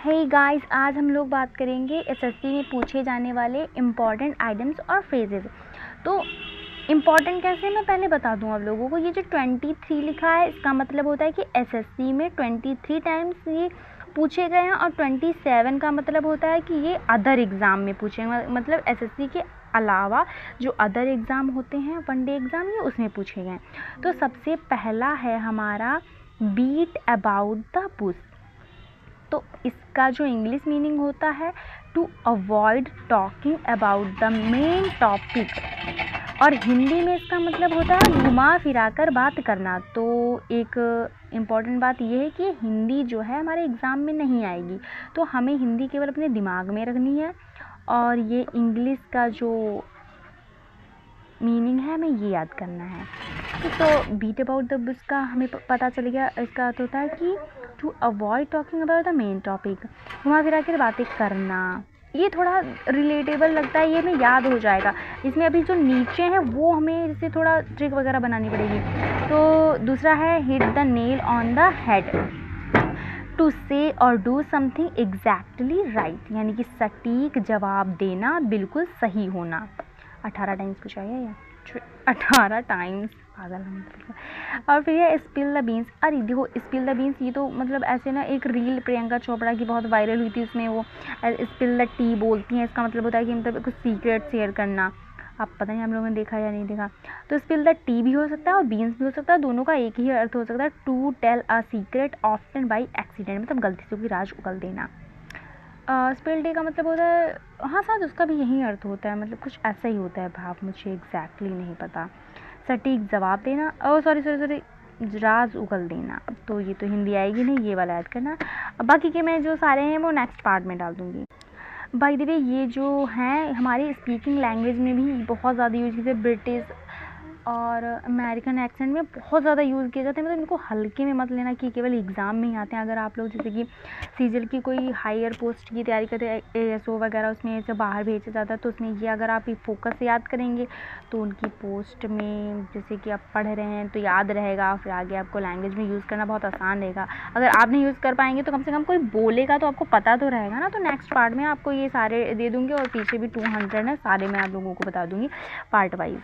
Hey guys, आज हम लोग बात करेंगे एसएससी में पूछे जाने वाले इम्पॉर्टेंट आइटम्स और फ्रेजेस। तो इम्पॉर्टेंट कैसे, मैं पहले बता दूं आप लोगों को। ये जो 23 लिखा है, इसका मतलब होता है कि एसएससी में 23 टाइम्स ये पूछे गए हैं, और 27 का मतलब होता है कि ये अदर एग्ज़ाम में पूछे, मतलब एसएससी के अलावा जो अदर एग्ज़ाम होते हैं, वनडे एग्ज़ाम, ये उसमें पूछे गए। तो सबसे पहला है हमारा बीट अबाउट द बुश। तो इसका जो इंग्लिश मीनिंग होता है to avoid talking about the main topic, और हिंदी में इसका मतलब होता है घुमा फिरा कर बात करना। तो एक इम्पॉर्टेंट बात यह है कि हिंदी जो है हमारे एग्ज़ाम में नहीं आएगी, तो हमें हिंदी केवल अपने दिमाग में रखनी है, और ये इंग्लिश का जो मीनिंग है हमें ये याद करना है। तो बीट अबाउट द बुश का हमें पता चल गया। इसका अर्थ होता है कि to avoid talking about the main topic, घुमा फिरा कर बातें करना। ये थोड़ा रिलेटेबल लगता है, ये हमें याद हो जाएगा। इसमें अभी जो नीचे है वो हमें जैसे थोड़ा ट्रिक वगैरह बनानी पड़ेगी। तो दूसरा है hit the nail on the head, to say और डू समथिंग एग्जैक्टली राइट, यानी कि सटीक जवाब देना, बिल्कुल सही होना। 18 टाइम्स पूछा गया या 18 टाइम्स, पागल हम। और फिर ये स्पिल द बीन्स। अरे देखो, स्पिल द बीन्स ये तो मतलब ऐसे ना, एक रील प्रियंका चोपड़ा की बहुत वायरल हुई थी, उसमें वो स्पिल द टी बोलती हैं। इसका मतलब होता है कि मतलब कुछ सीक्रेट शेयर करना। अब पता नहीं हम लोगों ने देखा या नहीं देखा। तो स्पिल द टी भी हो सकता है और बीन्स भी हो सकता है, दोनों का एक ही अर्थ हो सकता है। To tell a secret often by accident, मतलब गलती से कोई राज उगल देना। स्पिल डे का मतलब होता है, हाँ शायद उसका भी यही अर्थ होता है, मतलब कुछ ऐसा ही होता है भाव, मुझे एग्जैक्टली नहीं पता। सटीक जवाब देना, सॉरी, राज उगल देना। अब तो ये तो हिंदी आएगी नहीं, ये वाला ऐड करना। अब बाकी के मैं जो सारे हैं वो नेक्स्ट पार्ट में डाल दूँगी। बाय द वे, ये जो हैं हमारी स्पीकिंग लैंग्वेज में भी बहुत ज़्यादा यूज किए, ब्रिटिश और अमेरिकन एक्सेंट में बहुत ज़्यादा यूज़ किए जाते हैं। मतलब इनको हल्के में मत लेना कि केवल एग्ज़ाम में ही आते हैं। अगर आप लोग जैसे कि सीजीएल की कोई हायर पोस्ट की तैयारी करते हैं, एएसओ वगैरह, उसमें ऐसे बाहर भेजा जाता है, तो उसमें ये अगर आप फोकस से याद करेंगे तो उनकी पोस्ट में जैसे कि आप पढ़ रहे हैं तो याद रहेगा, फिर आगे आपको लैंग्वेज में यूज़ करना बहुत आसान रहेगा। अगर आप नहीं यूज़ कर पाएंगे तो कम से कम कोई बोलेगा तो आपको पता तो रहेगा ना। तो नेक्स्ट पार्ट में आपको ये सारे दे दूँगी, और पीछे भी 200 है, सारे मैं आप लोगों को बता दूँगी पार्ट वाइज।